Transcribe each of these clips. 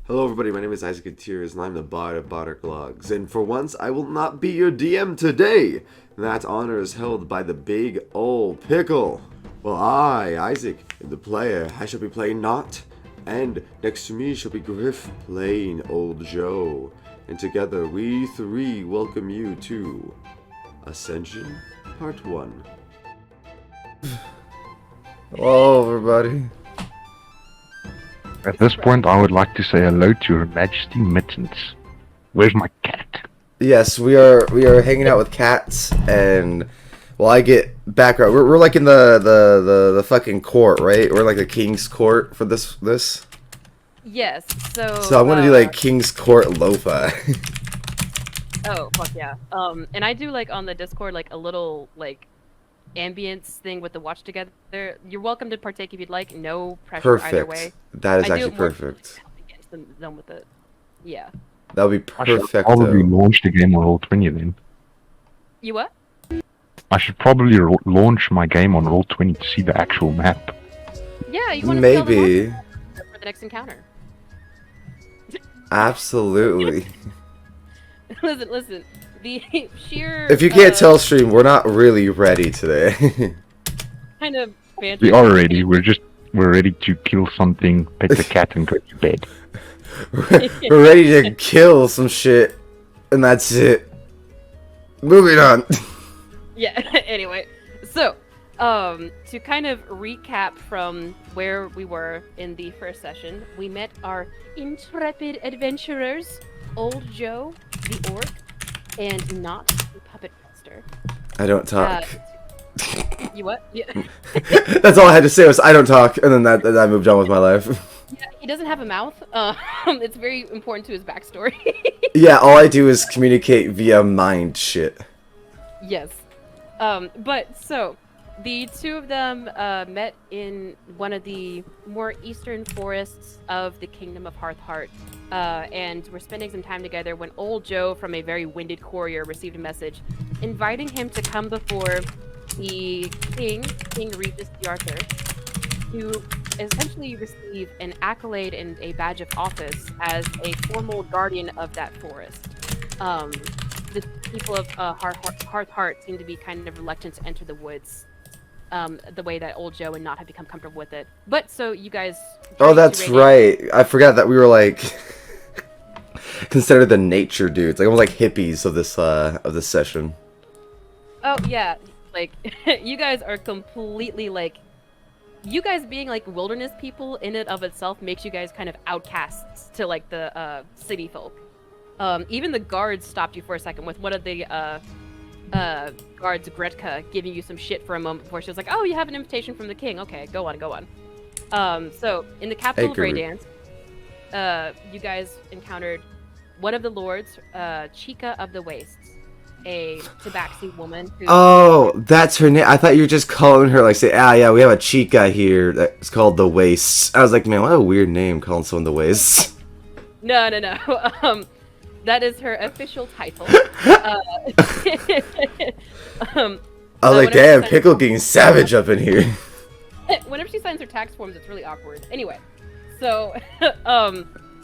Hello everybody, my name is Isaac Tears and I'm the Bard of Bardic Logs. And for once, I will not be your DM today. That honor is held by the big ol' pickle. Well, I, Isaac, am the player. I shall be playing Knott. And next to me shall be Gryph playing old Joe. And together we three welcome you to Ascension Part 1. Hello everybody. At this point, I would like to say hello to Her Majesty Mittens. Where's my cat? Yes, we are hanging out with cats, and well, I get background. We're like in the fucking court, right? We're like the king's court for this. Yes. So I'm gonna do like king's court lo-fi. Oh fuck yeah. And I do like on the Discord like a little like ambience thing with the watch together. You're welcome to partake if you'd like. No pressure either way. Perfect. That is I actually perfect. Get done with it. Yeah. That would be I should perfect. probably launch the game on Roll20 then. You what? I should probably launch my game on Roll20 to see the actual map. Yeah, you want to Maybe. for the next encounter. Absolutely. listen. The sheer If you can't tell, stream, we're not really ready today. kind of banter. We are ready. We're ready to kill something, pet the cat, and go to bed. We're ready to kill some shit, and that's it. Moving on. Yeah, anyway. So, to kind of recap from where we were in the first session, we met our intrepid adventurers, Old Joe, the orc, and Knott, the puppet master. I don't talk. You what? Yeah. That's all I had to say was I don't talk, and then I moved on with my life. Yeah, he doesn't have a mouth. It's very important to his backstory. Yeah, all I do is communicate via mind shit. Yes. But so the two of them met in one of the more eastern forests of the Kingdom of Hearthheart, and were spending some time together when Old Joe, from a very winded courier, received a message inviting him to come before the King Regis Arthur, to essentially receive an accolade and a badge of office as a formal guardian of that forest. The people of Hearthheart seem to be kind of reluctant to enter the woods, the way that Old Joe and Knott have become comfortable with it. But so you guys... Oh, that's right. I forgot that we were like considered the nature dudes, like almost like hippies of this session. Oh yeah, like you guys are completely like... You guys being like wilderness people in and of itself makes you guys kind of outcasts to like the city folk. Even the guards stopped you for a second with one of the guards, Gretka, giving you some shit for a moment before she was like, "Oh, you have an invitation from the king. Okay, go on." So in the capital of Raydance, you guys encountered one of the lords, Chica of the Wastes, a tabaxi woman who... Oh, that's her name. I thought you were just calling her like, say, yeah, we have a chica here that's called the Wastes. I was like, man, what a weird name, calling someone the Wastes. No. That is her official title. I was like, damn, Pickle getting savage up in here. Whenever she signs her tax forms, it's really awkward. Anyway, so,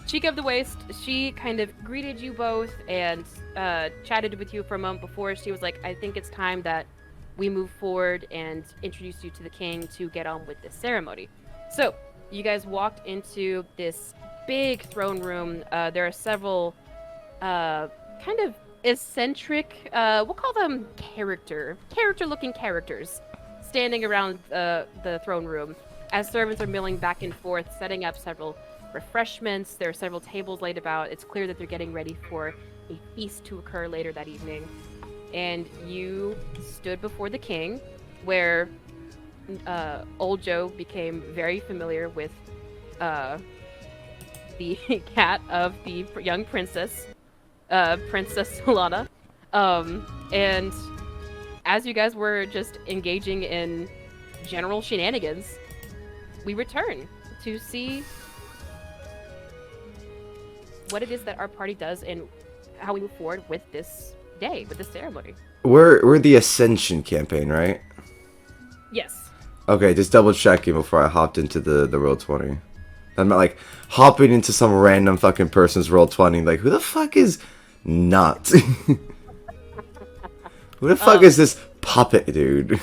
Chica of the Waste, she kind of greeted you both and chatted with you for a moment before she was like, I think it's time that we move forward and introduce you to the king to get on with this ceremony. So, you guys walked into this big throne room. There are several kind of eccentric, we'll call them character-looking characters standing around the throne room as servants are milling back and forth, setting up several refreshments. There are several tables laid about. It's clear that they're getting ready for a feast to occur later that evening. And you stood before the king, where Old Joe became very familiar with the cat of the young princess, Princess Solana. And as you guys were just engaging in general shenanigans, we return to see what it is that our party does and how we move forward with this day, with this ceremony. We're the Ascension campaign, right? Yes. Okay, just double checking before I hopped into the Roll20. I'm not like hopping into some random fucking person's Roll20. Like, who the fuck is Knott? Who the fuck is this puppet, dude?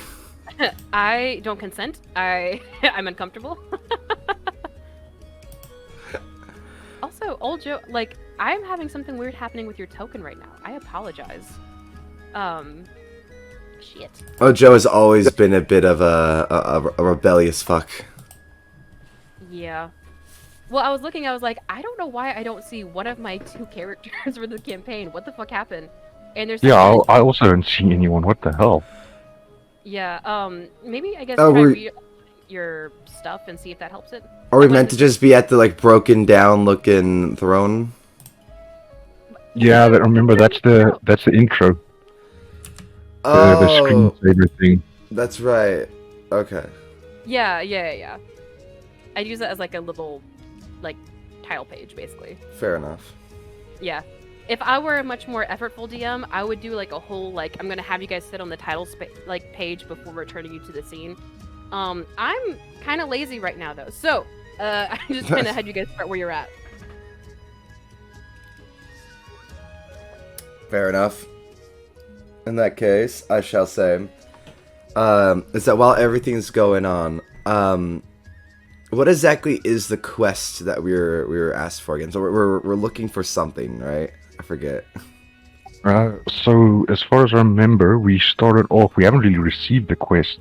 I don't consent. I'm uncomfortable. Also, old Joe, like, I'm having something weird happening with your token right now. I apologize. Shit. Oh, Joe has always been a bit of a rebellious fuck. Yeah. Well, I was looking, I was like, I don't know why I don't see one of my 2 characters for the campaign. What the fuck happened? And there's Yeah, I also don't see anyone. What the hell? Yeah, maybe I guess Oh, try we're- read your stuff and see if that helps it. Are we meant to just be at the like broken down looking throne? Yeah, remember that's the intro. The screensaver thing. That's right. Okay. Yeah. I'd use it as like a little, like, tile page, basically. Fair enough. Yeah. If I were a much more effortful DM, I would do like a whole, like, I'm gonna have you guys sit on the title page before returning you to the scene. I'm kind of lazy right now though, so I'm just gonna have you guys start where you're at. Fair enough. In that case, I shall say, is that while everything's going on, what exactly is the quest that we were asked for again? So we're looking for something, right? I forget. So as far as I remember, we started off. We haven't really received the quest.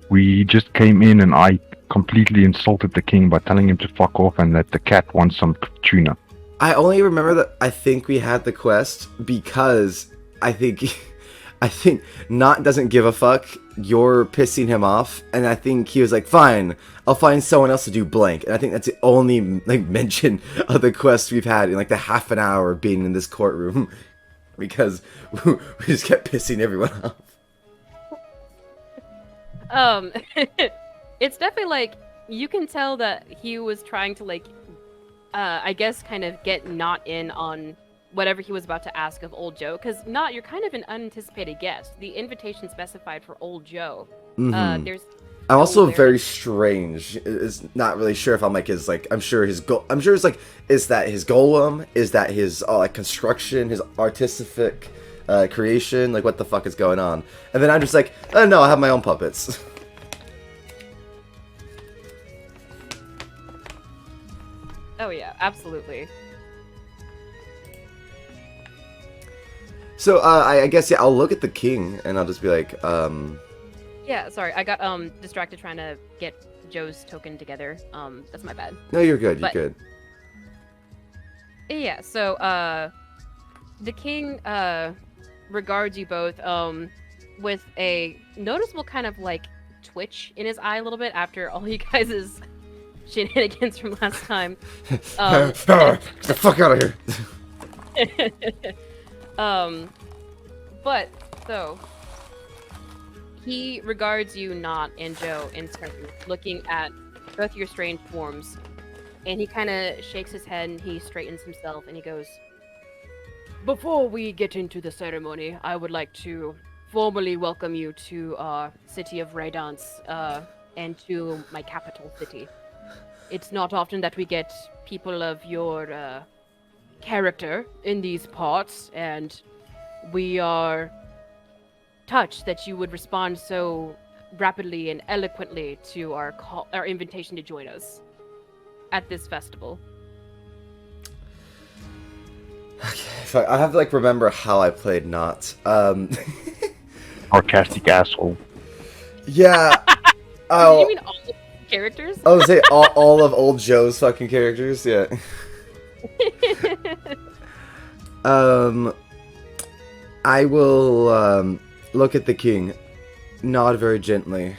We just came in, and I completely insulted the king by telling him to fuck off and that the cat wants some tuna. I only remember that I think we had the quest because I think Knott doesn't give a fuck. You're pissing him off, and I think he was like, "Fine, I'll find someone else to do blank." And I think that's the only like mention of the quest we've had in like the half an hour of being in this courtroom, because we just kept pissing everyone off. It's definitely like you can tell that he was trying to like, I guess, kind of get Knott in on whatever he was about to ask of old Joe, because Knott, you're kind of an unanticipated guest. The invitation specified for old Joe. There's. I'm also very strange. Is not really sure if I'm like his like. I'm sure his goal. I'm sure it's like. Is that his golem? Is that his like construction? His artistic creation? Like what the fuck is going on? And then I'm just like, oh no, I have my own puppets. Oh yeah, absolutely. So I guess yeah, I'll look at the king and I'll just be like, Yeah, sorry, I got distracted trying to get Joe's token together. That's my bad. no, you're good. You're But- good. Yeah, so the king regards you both with a noticeable kind of like twitch in his eye a little bit after all you guys' shenanigans from last time. Get the fuck out of here. But so he regards you, Knott and Joe, and starts looking at both your strange forms, and he kind of shakes his head and he straightens himself and he goes, "Before we get into the ceremony, I would like to formally welcome you to our city of Raydance, and to my capital city. It's not often that we get people of your character in these parts, and we are touched that you would respond so rapidly and eloquently to our invitation to join us at this festival." Fuck, I have to like remember how I played Knott. Sarcastic asshole. Yeah. Do you mean all the characters? I would say all of old Joe's fucking characters. Yeah. I will look at the king, nod very gently,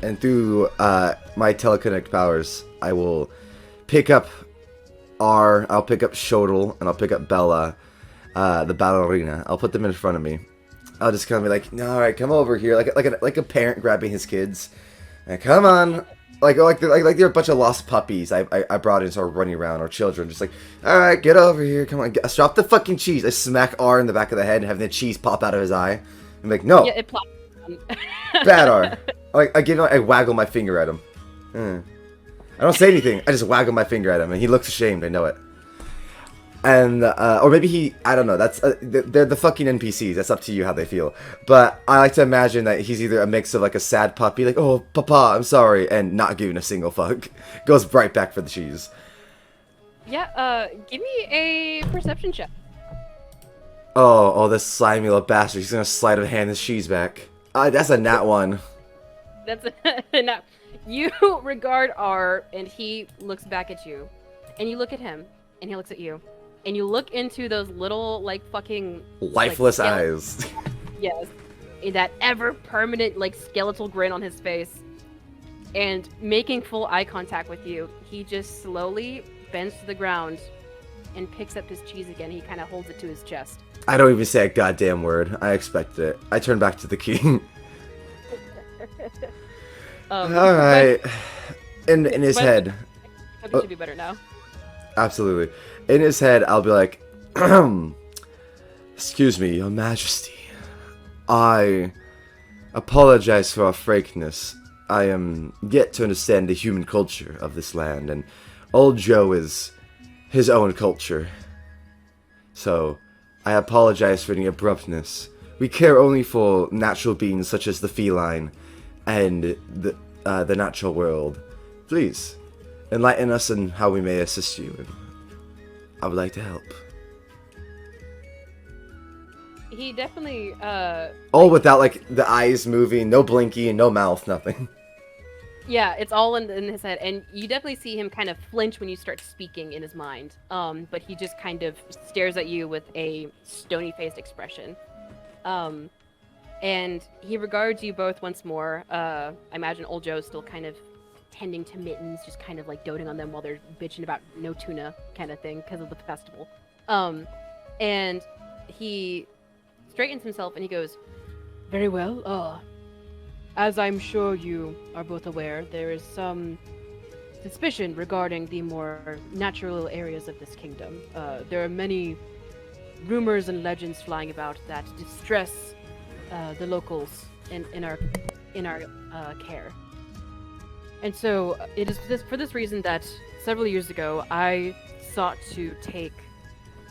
and through my teleconnect powers, I will pick up I'll pick up Shodel, and I'll pick up Bella, the ballerina. I'll put them in front of me. I'll just kind of be like, "No, all right, come over here," like a parent grabbing his kids. And come on, like they're a bunch of lost puppies I brought in, sort of running around, or children, just like, "All right, get over here, come on, drop the fucking cheese." I smack R in the back of the head and have the cheese pop out of his eye. I'm like, "No, Yeah, it plops. bad R." I waggle my finger at him. don't say anything. I just waggle my finger at him, and he looks ashamed. I know it. And, or maybe I don't know. That's, they're the fucking NPCs. That's up to you how they feel. But I like to imagine that he's either a mix of like a sad puppy, like, oh, papa, I'm sorry, and not giving a single fuck. Goes right back for the cheese. Yeah, give me a perception check. Oh, this slimy little bastard. He's gonna slide and hand his cheese back. That's a nat 1. That's no. You regard R, and he looks back at you, and you look at him, and he looks at you, and you look into those little like fucking lifeless like, eyes. Yes, that ever permanent like skeletal grin on his face, and making full eye contact with you, he just slowly bends to the ground and picks up his cheese again. He kind of holds it to his chest. I don't even say a goddamn word. I expected it. I turn back to the king. Alright. In his head. I think you should do better now. Absolutely. In his head, I'll be like, excuse me, your majesty. I apologize for our frankness. I am yet to understand the human culture of this land, and old Joe is his own culture. So, I apologize for the abruptness. We care only for natural beings such as the feline and the natural world. Please, enlighten us on how we may assist you. And I would like to help. He definitely, all without, like, the eyes moving, no blinking, no mouth, nothing. Yeah, it's all in his head, and you definitely see him kind of flinch when you start speaking in his mind. But he just kind of stares at you with a stony-faced expression. And he regards you both once more. I imagine old Joe's still kind of tending to mittens, just kind of like doting on them while they're bitching about no tuna kind of thing because of the festival. And he straightens himself and he goes, "Very well. As I'm sure you are both aware, there is some suspicion regarding the more natural areas of this kingdom. There are many rumors and legends flying about that distress the locals in our care. And so it is for this reason that several years ago I sought to take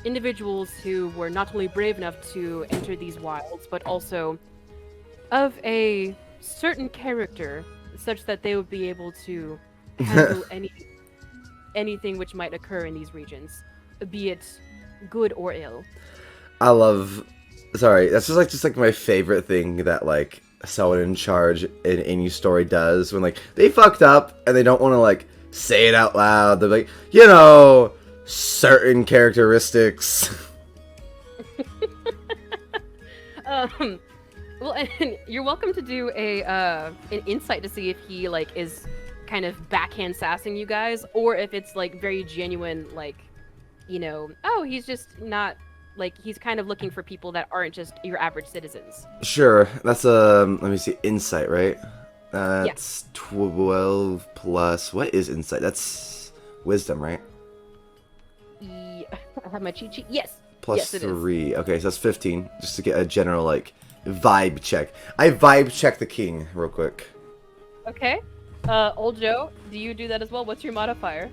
individuals who were not only brave enough to enter these wilds, but also of a certain character, such that they would be able to handle anything which might occur in these regions, be it good or ill." I love. Sorry, that's just like my favorite thing that like someone in charge in any story does when like they fucked up and they don't want to like say it out loud. They're like, you know, certain characteristics. Well, and you're welcome to do an insight to see if he like is kind of backhand sassing you guys, or if it's like very genuine, like, you know, oh, he's just not like, he's kind of looking for people that aren't just your average citizens. Sure, that's let me see, insight, right? That's 12 plus. What is insight? That's wisdom, right? I have my cheat sheet. Yes. Plus yes, 3. Okay, so that's 15. Just to get a general like vibe check. I vibe check the king real quick. Okay. Old Joe, do you do that as well? What's your modifier?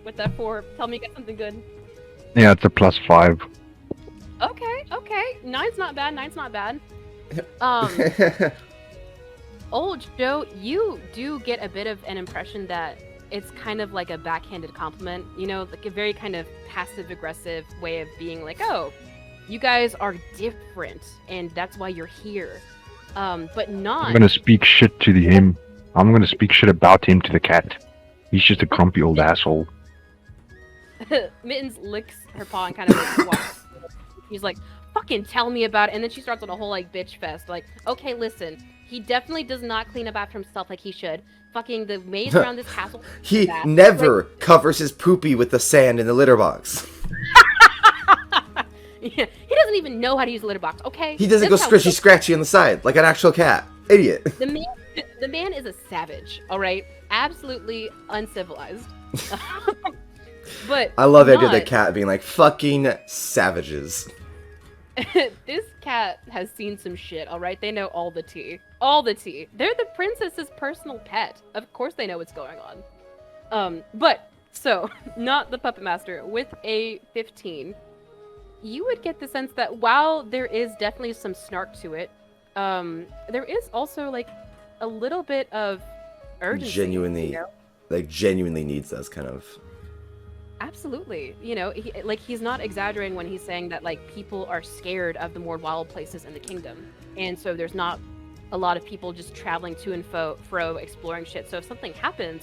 With that 4, tell me you got something good. Yeah, it's a +5. Okay. 9's not bad. Old Joe, you do get a bit of an impression that it's kind of like a backhanded compliment, you know, like a very kind of passive-aggressive way of being like, oh, you guys are different, and that's why you're here. But not... I'm gonna speak shit to him. I'm gonna speak shit about him to the cat. He's just a grumpy old asshole. Mittens licks her paw and kind of like, walks. He's like, fucking tell me about it. And then she starts on a whole like bitch fest. Like, okay, listen, he definitely does not clean up after himself like he should. Fucking the maze around this castle. He never covers his poopy with the sand in the litter box. Yeah, he doesn't even know how to use a litter box, okay? He doesn't go scratchy scratchy on the side like an actual cat. Idiot. The man is a savage, alright? Absolutely uncivilized. But I love the idea of the cat being like, fucking savages. This cat has seen some shit, alright? They know all the tea. All the tea. They're the princess's personal pet. Of course they know what's going on. But so not the puppet master with a 15. You would get the sense that while there is definitely some snark to it, there is also like a little bit of urgency. Genuinely needs us, kind of. Absolutely. He's not exaggerating when he's saying that like people are scared of the more wild places in the kingdom, and so there's not a lot of people just traveling to and fro exploring shit. So if something happens,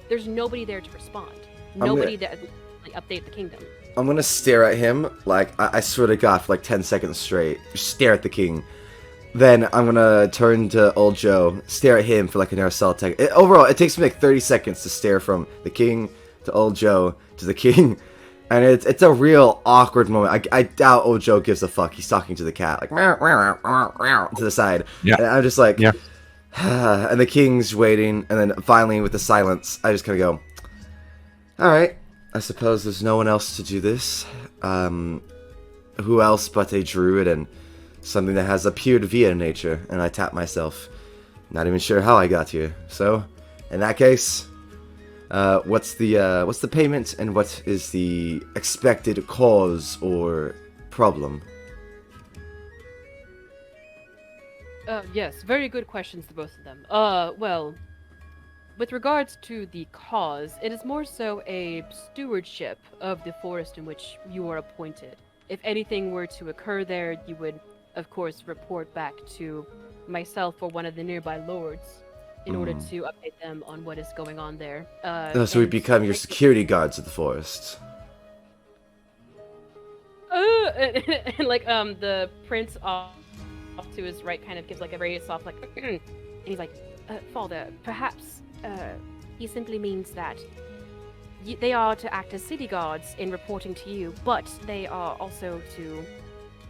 there's nobody there to respond. Nobody that update the kingdom. I'm gonna stare at him, like, I swear to God, for like 10 seconds straight. Just stare at the king. Then I'm gonna turn to old Joe, stare at him for like an Arcel tech. Overall, it takes me like 30 seconds to stare from the king to old Joe to the king. And it's a real awkward moment. I doubt old Joe gives a fuck. He's talking to the cat, like, meow, meow, meow, meow, to the side. Yeah. And I'm just like, yeah. And the king's waiting. And then finally, with the silence, I just kind of go, alright. I suppose there's no one else to do this. Who else but a druid and something that has appeared via nature? And I tap myself. Not even sure how I got here. So, in that case, what's the payment and what is the expected cause or problem? Yes, very good questions to both of them. Well, with regards to the cause, it is more so a stewardship of the forest in which you are appointed. If anything were to occur there, you would, of course, report back to myself or one of the nearby lords in order to update them on what is going on there. So we become your security guards of the forest. And like, the prince off to his right kind of gives like a very soft, like, and he's like, Father, perhaps he simply means that they are to act as city guards in reporting to you, but they are also to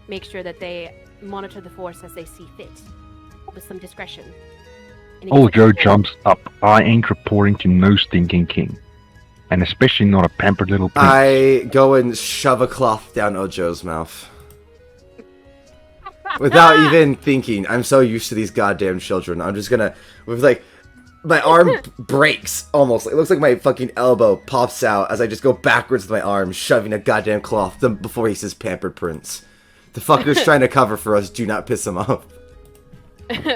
make sure that they monitor the forest as they see fit, with some discretion. Old Joe jumps up. I ain't reporting to no stinking king. And especially not a pampered little prince. I go and shove a cloth down old Joe's mouth. Without even thinking. I'm so used to these goddamn children. I'm just gonna, with like, my arm breaks almost. It looks like my fucking elbow pops out as I just go backwards with my arm, shoving a goddamn cloth before he says pampered prince. The fucker's trying to cover for us. Do not piss him off.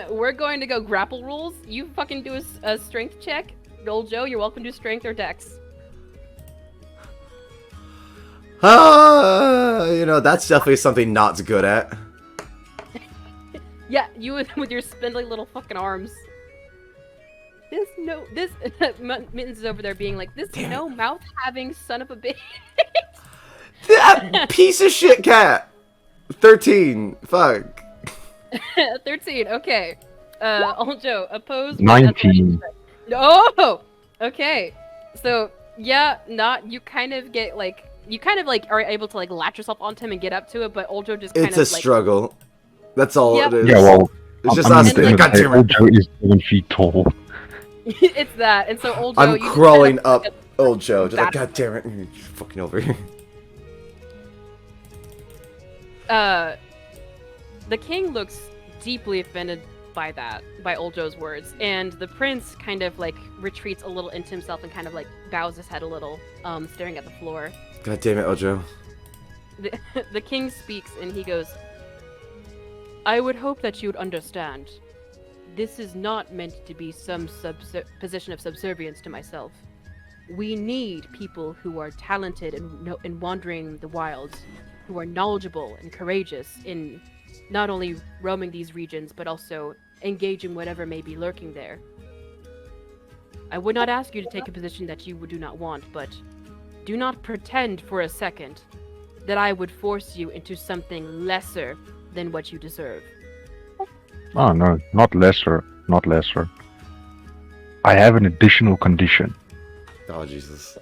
We're going to go grapple rules. You fucking do a strength check. Old Joe, you're welcome to strength or dex. That's definitely something Knott's good at. Yeah, you with your spindly little fucking arms. This Mittens is over there being like, this no mouth having son of a bitch. That piece of shit cat. 13. Fuck. 13. Okay. Old Joe, opposed. 19. No. Okay. So yeah, you kind of are able to like latch yourself onto him and get up to it, but Old Joe just kind It's a struggle. That's all it is. Yeah, well, it's just us. God damn it. Old Joe is 7 feet tall. It's that, and so Old Joe. I'm crawling up Old Joe, just like, God damn it, you're fucking over here. The king looks deeply offended by Old Joe's words, and the prince kind of like retreats a little into himself and kind of like bows his head a little, staring at the floor. God damn it, Old Joe. The king speaks and he goes, I would hope that you'd understand. This is not meant to be some position of subservience to myself. We need people who are talented in wandering the wilds, who are knowledgeable and courageous in not only roaming these regions, but also engaging whatever may be lurking there. I would not ask you to take a position that you do not want, but do not pretend for a second that I would force you into something lesser than what you deserve. Oh no, not lesser, not lesser. I have an additional condition. Oh, Jesus.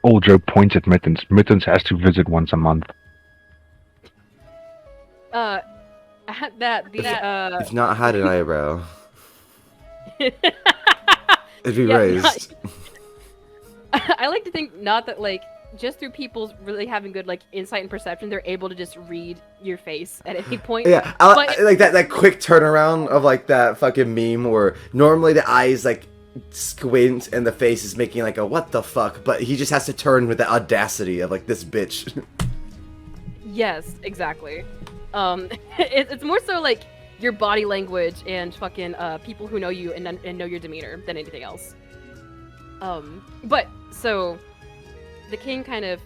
Old Joe points at Mittens. Mittens has to visit once a month. If not had an eyebrow, it'd be raised. I like to think not that like just through people's really having good like insight and perception, they're able to just read your face at any point. Yeah, like that quick turnaround of like that fucking meme where normally the eyes like squint, and the face is making like a what the fuck, but he just has to turn with the audacity of like this bitch. Yes, exactly. It's more so like your body language and fucking people who know you and know your demeanor than anything else. But so the king kind of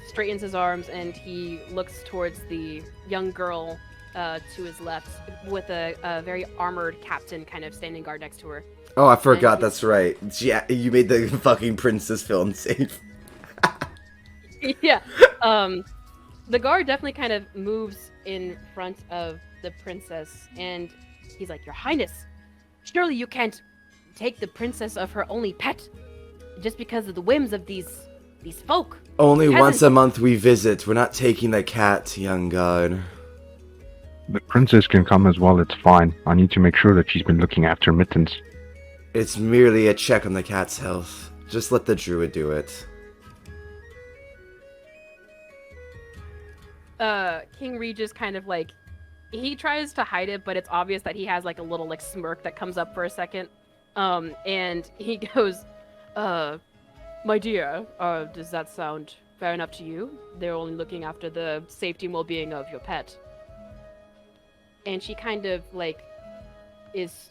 straightens his arms and he looks towards the young girl to his left with a very armored captain kind of standing guard next to her. Oh, I forgot. That's right. You made the fucking princess feel unsafe. Yeah. The guard definitely kind of moves in front of the princess, and he's like, "Your Highness, surely you can't take the princess of her only pet just because of the whims of these folk." Only once a month we visit. We're not taking the cat, young god. The princess can come as well, it's fine. I need to make sure that she's been looking after Mittens. It's merely a check on the cat's health. Just let the druid do it. King Regis kind of like, he tries to hide it, but it's obvious that he has like a little like smirk that comes up for a second. And he goes, my dear, does that sound fair enough to you? They're only looking after the safety and well-being of your pet. And she kind of like is,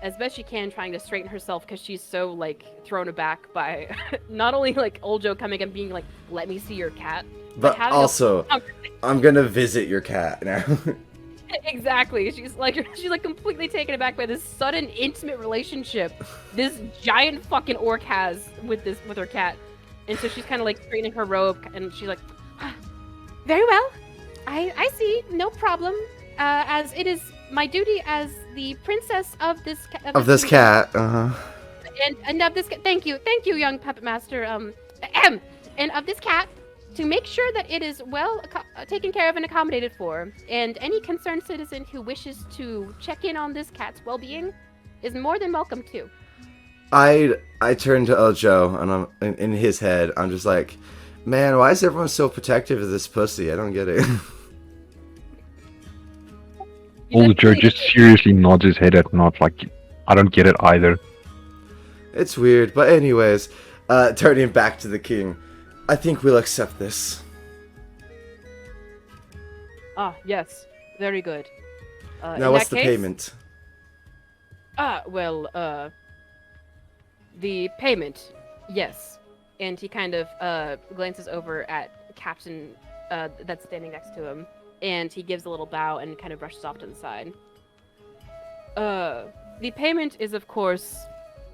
as best she can, trying to straighten herself because she's so like thrown aback by not only like old Joe coming and being like, "Let me see your cat," but also, I'm gonna visit your cat now. Exactly. She's like completely taken aback by this sudden intimate relationship this giant fucking orc has with her cat. And so she's kind of like straightening her robe, and she's like, "Very well. I see. No problem. As it is my duty as the princess of this cat. And of this. Thank you, young puppet master. And of this cat, to make sure that it is well taken care of and accommodated for, and any concerned citizen who wishes to check in on this cat's well-being is more than welcome to." I turn to Ojo, and I'm in his head. I'm just like, man, why is everyone so protective of this pussy? I don't get it. Old Joe just seriously nods his head at Knott, like, I don't get it either. It's weird, but anyways, turning back to the king, I think we'll accept this. Ah, yes. Very good. Now, what's the payment? The payment, yes. And he kind of glances over at Captain that's standing next to him, and he gives a little bow and kind of brushes off to the side. The payment is, of course,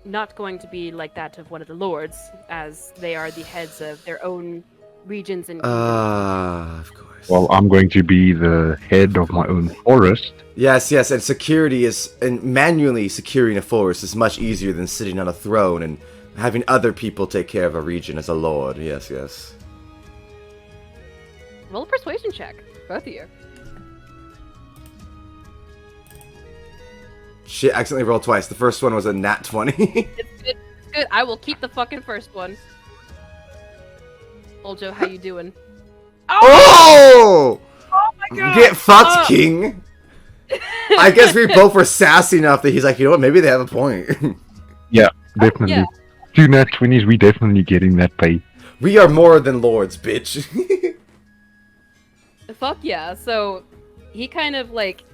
not going to be like that of one of the lords, as they are the heads of their own regions and of course. Well, I'm going to be the head of my own forest. Yes, and security and manually securing a forest is much easier than sitting on a throne and having other people take care of a region as a lord. Yes. Roll a persuasion check, both of you. Shit, accidentally rolled twice. The first one was a nat 20. It's good. I will keep the fucking first one. Old Joe, how you doing? Oh! Oh my god! Get fucked, king! I guess we both were sassy enough that he's like, you know what, maybe they have a point. Yeah, definitely. Yeah. 2 nat 20s, we definitely getting that pay. We are more than lords, bitch. Fuck yeah. So he kind of like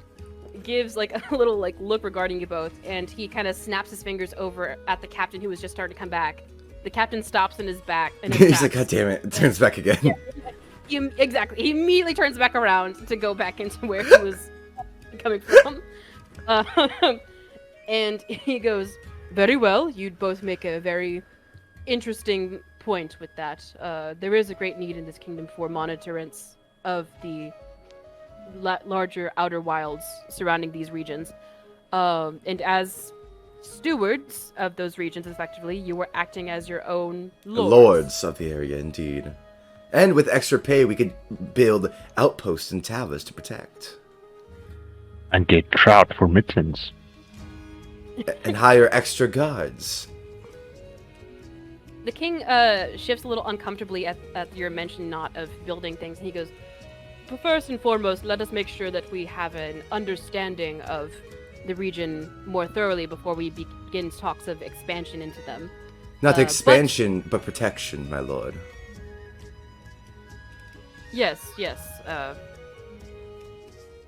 gives like a little like look regarding you both, and he kind of snaps his fingers over at the captain who was just starting to come back. The captain stops in his back, and he's like, God damn it, turns back again. Yeah, exactly. He immediately turns back around to go back into where he was coming from. And he goes, "Very well, you'd both make a very interesting point with that. There is a great need in this kingdom for monitorance of the larger outer wilds surrounding these regions. And as stewards of those regions, effectively, you were acting as your own lords of the area, indeed. And with extra pay, we could build outposts and towers to protect. And get trout for Mittens. And hire extra guards." The king shifts a little uncomfortably at your mention not of building things, and he goes, "First and foremost, let us make sure that we have an understanding of the region more thoroughly before we begin talks of expansion into them. Not expansion, but protection, my lord. Yes.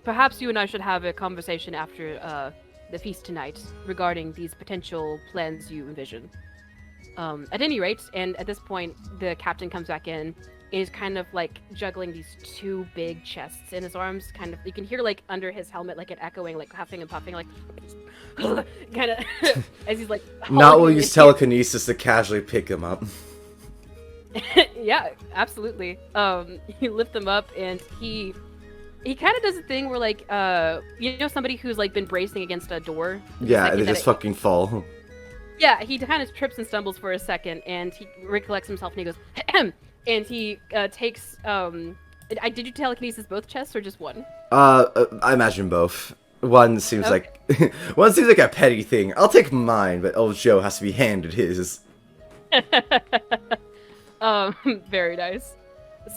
Perhaps you and I should have a conversation after the feast tonight regarding these potential plans you envision. At any rate, and at this point, the captain comes back in. Is kind of like juggling these two big chests in his arms. Kind of, you can hear like under his helmet, like it echoing, like huffing and puffing, like kind of as he's like. Not will use telekinesis to casually pick him up. Yeah, absolutely. You lift them up, and he kind of does a thing where like somebody who's like been bracing against a door. Yeah, and they just fucking fall. Yeah, he kind of trips and stumbles for a second, and he recollects himself, and he goes, ahem. And he takes. Did you telekinesis both chests or just one? I imagine both. One seems like a petty thing. I'll take mine, but old Joe has to be handed his. Very nice.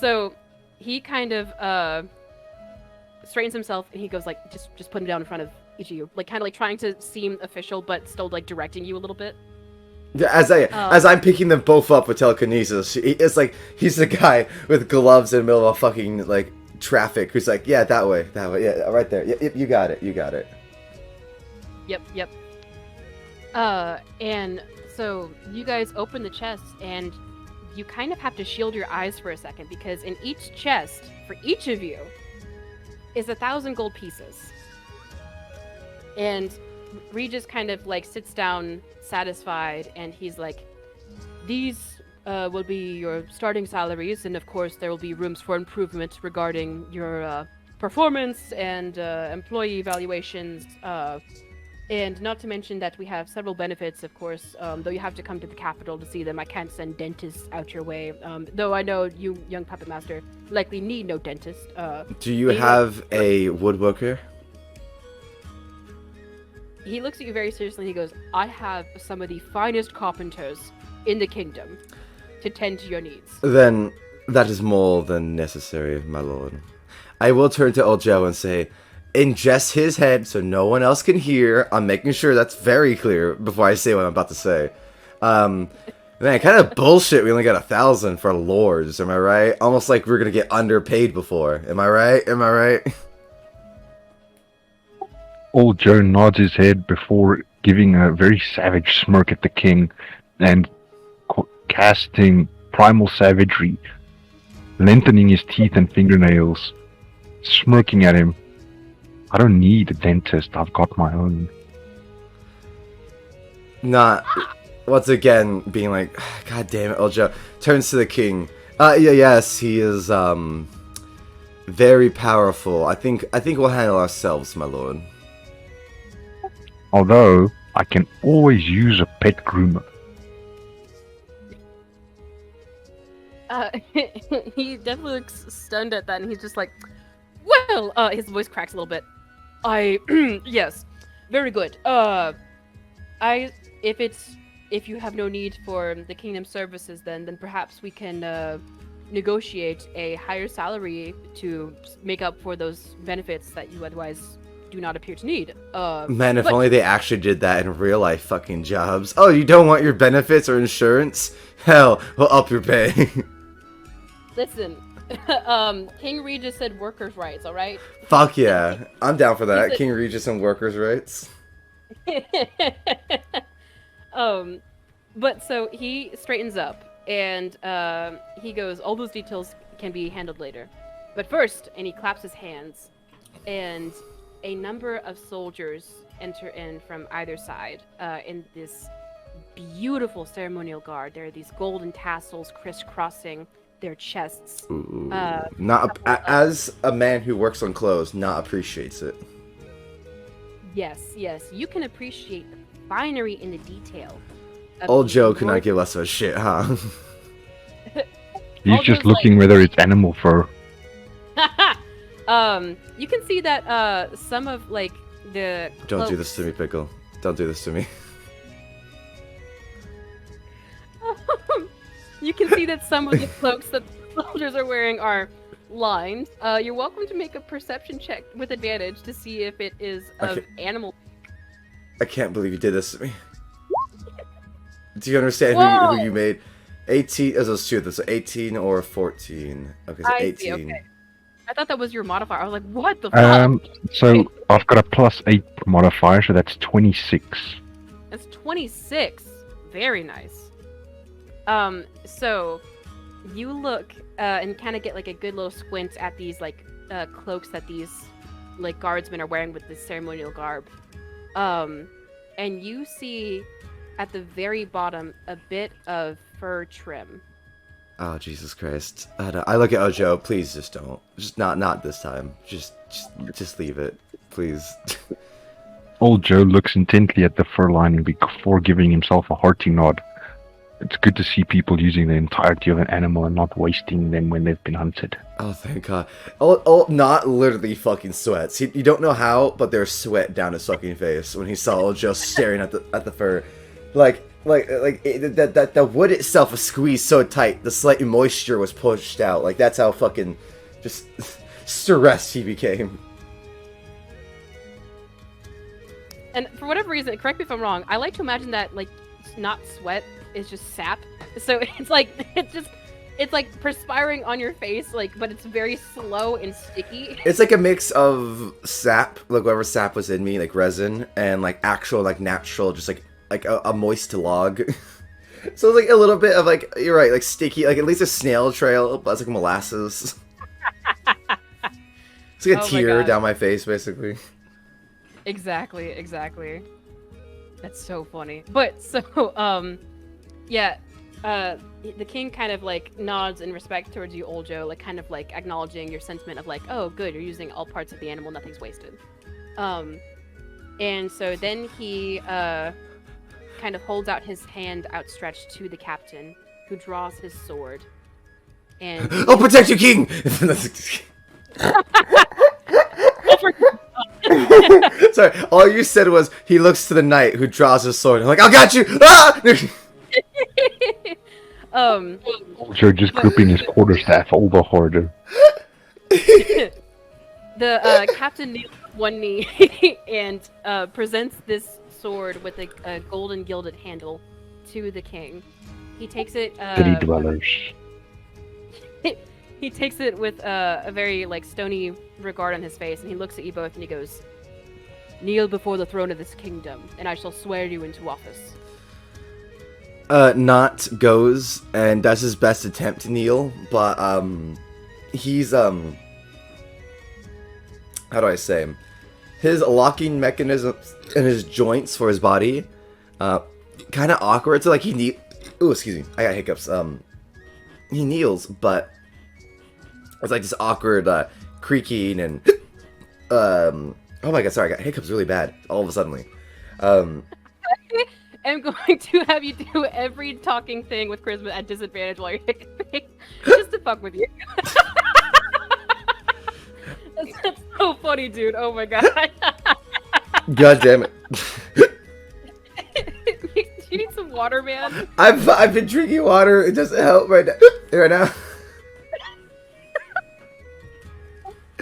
So he kind of straightens himself, and he goes like, just put him down in front of each of you, like kind of like trying to seem official, but still like directing you a little bit. As I'm picking them both up with telekinesis, it's like he's the guy with gloves in the middle of fucking like traffic who's like, yeah, that way, yeah, right there, yeah, you got it. Yep. And so you guys open the chests, and you kind of have to shield your eyes for a second, because in each chest, for each of you, is 1,000 gold pieces. And Regis kind of like sits down satisfied, and he's like, these will be your starting salaries, and of course there will be rooms for improvement regarding your performance and employee evaluations, and not to mention that we have several benefits, of course, though you have to come to the capital to see them. I can't send dentists out your way, though I know you, young puppet master, likely need no dentist. Do you have a woodworker? He looks at you very seriously, and he goes, I have some of the finest carpenters in the kingdom to tend to your needs. Then that is more than necessary, my lord. I will turn to old Joe and say, ingest his head so no one else can hear. I'm making sure that's very clear before I say what I'm about to say. Man, kind of bullshit we only got 1,000 for lords, am I right? Almost like we're gonna get underpaid before. Am I right? Old Joe nods his head before giving a very savage smirk at the king and casting primal savagery, lengthening his teeth and fingernails, smirking at him. I don't need a dentist, I've got my own. Not, once again, being like, God damn it, old Joe. Turns to the king. Yes, he is, very powerful. I think we'll handle ourselves, my lord. Although, I can always use a pet groomer. He definitely looks stunned at that, and he's just like, well, his voice cracks a little bit. Yes, very good. If you have no need for the kingdom services, then perhaps we can, negotiate a higher salary to make up for those benefits that you otherwise do not appear to need. Man, if only they actually did that in real life fucking jobs. Oh, you don't want your benefits or insurance? Hell, we'll up your pay. Listen, King Regis said workers' rights, alright? Fuck yeah. I'm down for that. King Regis and workers' rights. But so he straightens up, and he goes, all those details can be handled later. But first, and he claps his hands, and a number of soldiers enter in from either side in this beautiful ceremonial guard. There are these golden tassels crisscrossing their chests. Ooh, as a man who works on clothes, not appreciates it. Yes, you can appreciate the finery in the detail. Old Joe could not give less of a shit, huh? He's just looking whether it's animal fur. You can see that some of like the Don't do this to me, Pickle. Don't do this to me. You can see that some of the cloaks that the soldiers are wearing are lined. You're welcome to make a perception check with advantage to see if it is of animal. I can't believe you did this to me. Do you understand who you made? 18, let's shoot this, so 18 or 14. Okay, so 18. See, okay. I thought that was your modifier. I was like, what the fuck? So I've got a +8 modifier, so that's 26. That's 26. Very nice. So you look and kind of get like a good little squint at these like cloaks that these like guardsmen are wearing with this ceremonial garb. And you see at the very bottom a bit of fur trim. Oh, Jesus Christ. I look at Ojo, please just don't. Just not this time. Just leave it. Please. Old Joe looks intently at the fur lining before giving himself a hearty nod. It's good to see people using the entirety of an animal and not wasting them when they've been hunted. Oh, thank God. Oh, not literally fucking sweats. You don't know how, but there's sweat down his fucking face when he saw Ojo staring at the fur. The wood itself was squeezed so tight, the slight moisture was pushed out. Like, that's how fucking just stressed he became. And for whatever reason, correct me if I'm wrong, I like to imagine that, like, not sweat is just sap. So it's like perspiring on your face, like, but it's very slow and sticky. It's like a mix of sap, like whatever sap was in me, like resin, and like actual, like natural, just like a moist log. So it's like a little bit of like, you're right, like sticky, like at least a snail trail, but it's like molasses. It's like a tear down my face, basically. Exactly. That's so funny. But so, yeah, the king kind of like nods in respect towards you, Old Joe, like kind of like acknowledging your sentiment of like, oh, good, you're using all parts of the animal, nothing's wasted. And so then he kind of holds out his hand outstretched to the captain, who draws his sword. And I'll protect you, king. Sorry, all you said was he looks to the knight who draws his sword. I'm like, I got you. Ah! Joe just gripping his quarterstaff all the harder. The captain kneels on one knee and presents this sword with a golden gilded handle to the king. He takes it. City dwellers. He takes it with a very like stony regard on his face, and he looks at you both and he goes, "Kneel before the throne of this kingdom, and I shall swear you into office." Knott goes and does his best attempt to kneel, but he's how do I say, his locking mechanisms and his joints for his body kind of awkward. So like ooh, excuse me, I got hiccups. He kneels, but it's like this awkward creaking and oh my god, sorry, I got hiccups really bad all of a sudden. I'm going to have you do every talking thing with charisma at disadvantage while you're hiccuping, just to fuck with you. That's so funny, dude. Oh my god. God damn it. Do you need some water, man? I've been drinking water. It doesn't help right now.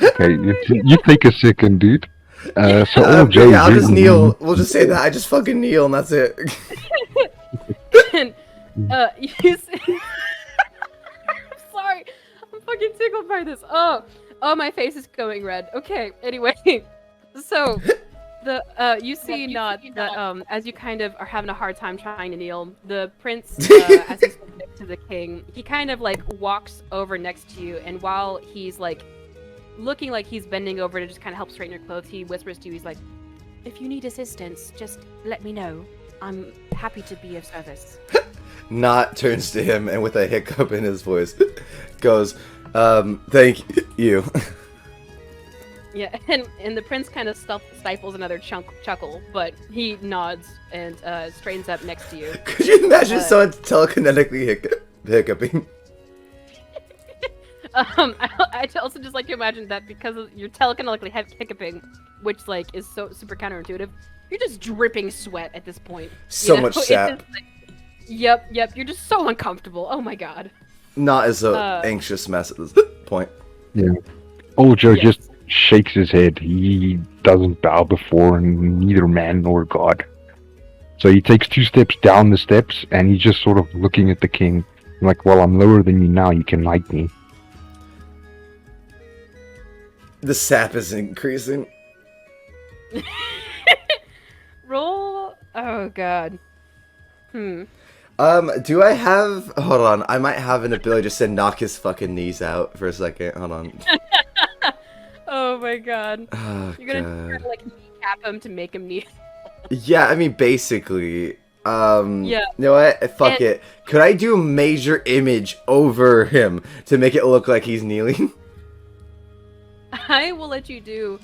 Okay, you take a second, dude. So Old Joe, yeah, I'll just kneel. We'll just say that I just fucking kneel and that's it. And I'm sorry, I'm fucking tickled by this. Oh, my face is going red. Okay, anyway, so the you see Knott that as you kind of are having a hard time trying to kneel, the prince as he's next to the king, he kind of like walks over next to you, and while he's like looking like he's bending over to just kind of help straighten your clothes, he whispers to you, he's like, "If you need assistance, just let me know. I'm happy to be of service." Knott turns to him and with a hiccup in his voice goes, thank you. Yeah, and the prince kind of stifles another chuckle, but he nods and straightens up next to you. Could you imagine someone telekinetically hiccuping? I also just like to imagine that because of your telekinetically hiccuping, which like is so super counterintuitive, you're just dripping sweat at this point. So much sap. Like, yep, you're just so uncomfortable. Oh my god. Not as a anxious mess at this point. Yeah. Old Joe just shakes his head. He doesn't bow before neither man nor god. So he takes 2 steps down the steps, and he's just sort of looking at the king, like, well, I'm lower than you now, you can knight me. The sap is increasing. Roll. Oh god. Do I have... Hold on, I might have an ability just to knock his fucking knees out for a second. Hold on. Oh my god. Oh, You're gonna try to, like, kneecap him to make him kneel. Yeah, I mean, basically. Yeah. You know what? Fuck it. Could I do major image over him to make it look like he's kneeling? I will let you do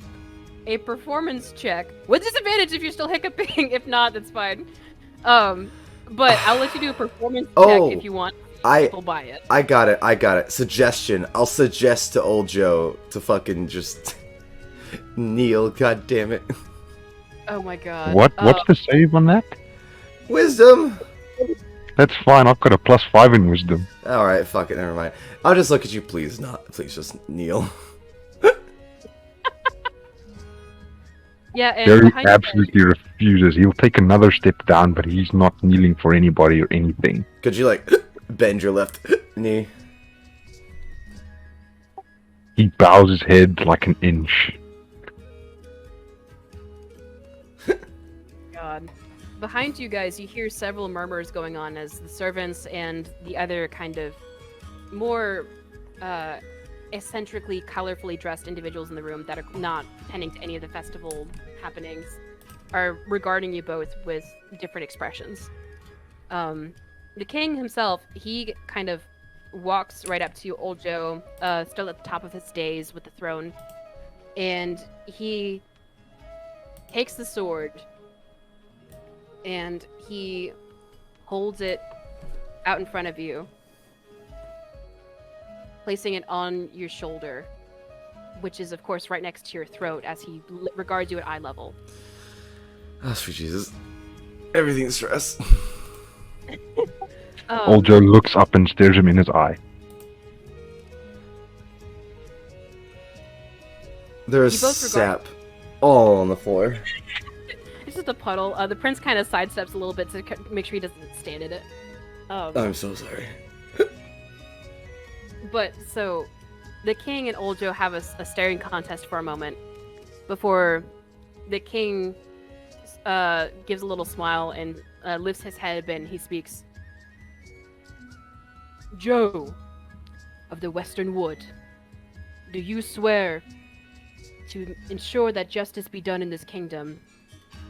a performance check with disadvantage if you're still hiccuping. If not, that's fine. But I'll let you do a performance check if you want. People buy it. I got it. Suggestion. I'll suggest to old Joe to fucking just kneel. God damn it. Oh my god. What's the save on that? Wisdom. That's fine. I've got a +5 in wisdom. All right. Fuck it. Never mind. I'll just look at you. Please Please just kneel. Yeah, and Jerry behind absolutely refuses. He'll take another step down, but he's not kneeling for anybody or anything. Could you, like, bend your left knee? He bows his head like an inch. God. Behind you guys, you hear several murmurs going on as the servants and the other kind of more eccentrically, colorfully dressed individuals in the room that are not tending to any of the festival happenings are regarding you both with different expressions. The king himself, he kind of walks right up to old Joe, still at the top of his days with the throne, and he takes the sword and he holds it out in front of you, placing it on your shoulder, which is, of course, right next to your throat as he regards you at eye level. Oh, sweet Jesus. Everything's stress. Old Joe looks up and stares him in his eye. There's sap all on the floor. It's just a puddle. The prince kind of sidesteps a little bit to make sure he doesn't stand in it. I'm so sorry. But, so, the king and old Joe have a staring contest for a moment before the king gives a little smile and lifts his head a bit and he speaks. Joe of the Western Wood, do you swear to ensure that justice be done in this kingdom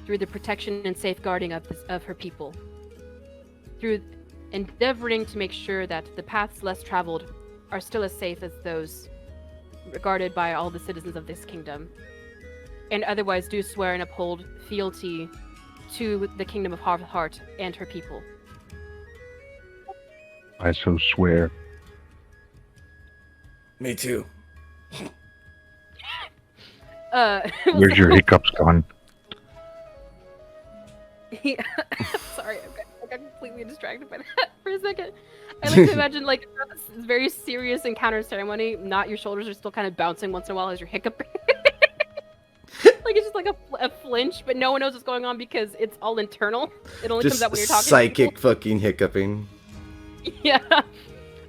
through the protection and safeguarding of her people, through endeavoring to make sure that the paths less traveled are still as safe as those regarded by all the citizens of this kingdom, and otherwise do swear and uphold fealty to the kingdom of Heart and her people? I so swear. Me too. Where's your hiccups gone? Sorry, I got completely distracted by that for a second. I like to imagine like this very serious encounter ceremony. Not your shoulders are still kind of bouncing once in a while as you're hiccuping. Like it's just like a flinch, but no one knows what's going on because it's all internal. It only comes out when you're talking. Psychic fucking hiccuping. Yeah.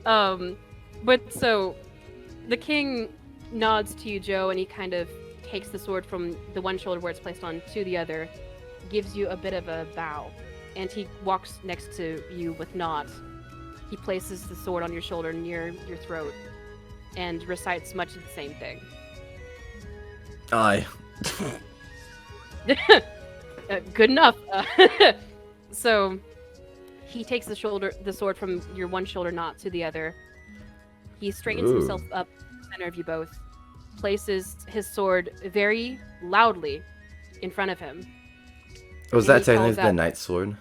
But so the king nods to you, Joe, and he kind of takes the sword from the one shoulder where it's placed on to the other, gives you a bit of a bow, and he walks next to you with Knott. He places the sword on your shoulder near your throat and recites much of the same thing. Aye. Good enough. So he takes the sword from your one shoulder knot to the other. He straightens himself up in the center of you both, places his sword very loudly in front of him. Was that technically the knight's sword?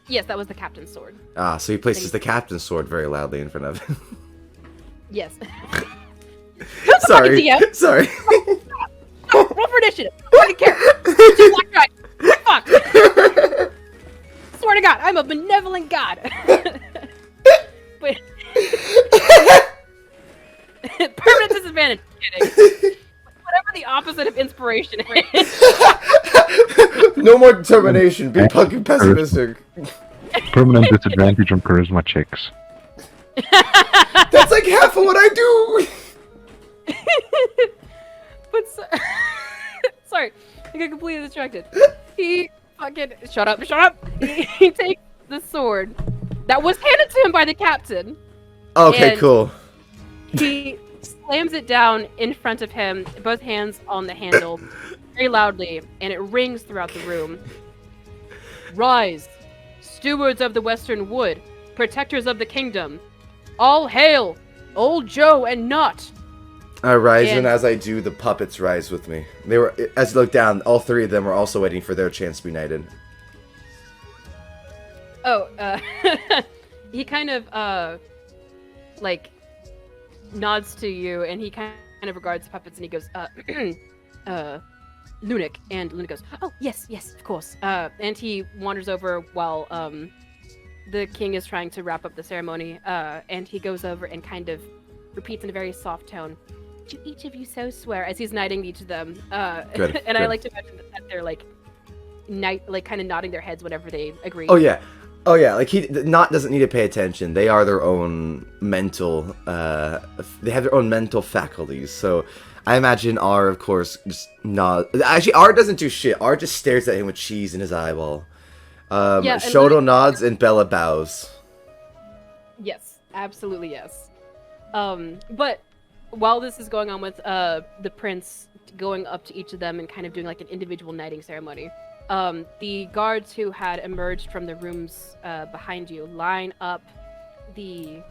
Yes, that was the captain's sword. Ah, so he places the captain's sword very loudly in front of him. Yes. Sorry. Sorry. Roll for initiative. I don't care. Fuck. Swear to God, I'm a benevolent god. But permanent disadvantage. Kidding. Whatever the opposite of inspiration is. No more determination. Be fucking pessimistic. Permanent disadvantage on charisma checks. That's like half of what I do. But sorry, I got completely distracted. He fucking shut up. He takes the sword that was handed to him by the captain. Okay, and cool. He slams it down in front of him, both hands on the handle, very loudly, and it rings throughout the room. Rise, stewards of the Western Wood, protectors of the kingdom. All hail, old Joe and Knott. I rise, and as I do, the puppets rise with me. They were, as you look down, all three of them were also waiting for their chance to be knighted. Oh, he kind of, like, nods to you, and he kind of regards the puppets, and he goes, Lunik. And Lunik goes, oh, yes, of course. And he wanders over while, the king is trying to wrap up the ceremony, and he goes over and kind of repeats in a very soft tone, do each of you so swear, as he's knighting each of them. Good, and good. I like to imagine that they're, like, kind of nodding their heads whenever they agree. Oh yeah, like Knott doesn't need to pay attention. They are their own mental, they have their own mental faculties. So I imagine R, of course, just nod. Actually, R doesn't do shit. R just stares at him with cheese in his eyeball. Yeah, Shoto nods and Bella bows. Yes, absolutely yes. But while this is going on with the prince going up to each of them and kind of doing like an individual knighting ceremony, the guards who had emerged from the rooms behind you line up the